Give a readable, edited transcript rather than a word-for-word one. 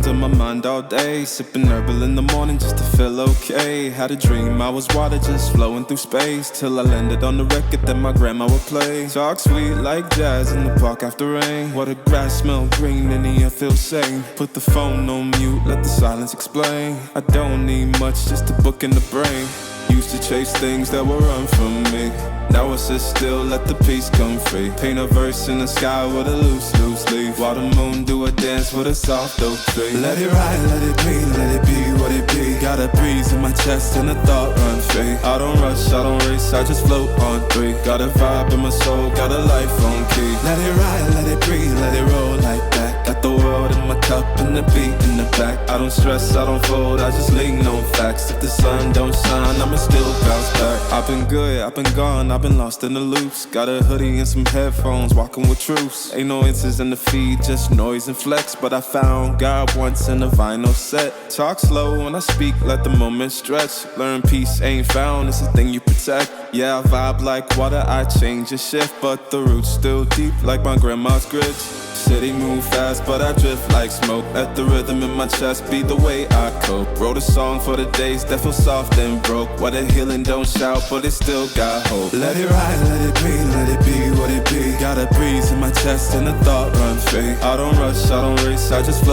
emotions on my mind all day. Sipping herbal in the morning just to feel okay. Had a dream I was water just flowing through space, till I landed on the record that my grandma would play. Talk sweet like jazz in the park after rain. What the grass smell green and the air feels sane. Put the phone on mute, let the silence explain. I don't need much, just a book in the brain. Used to chase things that were run from me. Now I sit still, let the peace come free. Paint a verse in the sky with a loose leaf. While the moon do a dance with a soft oak tree. Let it ride, let it be, let it be what it be. Got a breeze in my chest and a thought run free. I don't rush, I don't race, I just float on three. Got a vibe in my soul, got a life on key. Let it ride, let it breathe, let it roll like that. Got the world in my cup and the beat in the back. I don't stress, I don't fold, I just lean on facts. If the sun don't shine, I'ma still bounce back. I've been good, I've been gone, I've been lost in the loops. Got a hoodie and some headphones, walking with truths. Ain't no answers in the feed, just noise and flex. But I found God once in a vinyl set. Talk slow when I speak, let the moment stretch. Learn peace ain't found, it's a thing you protect. Yeah, I vibe like water, I change and shift, but the roots still deep like my grandma's grits. City move fast, but I drift like smoke. Let the rhythm in my chest be the way I cope. Wrote a song for the days that feel soft and broke. What a healing don't shout, but it still got hope. Let it ride, let it be, let it be what it be. Got a breeze in my chest and a thought run free. I don't rush, I don't race, I just flow.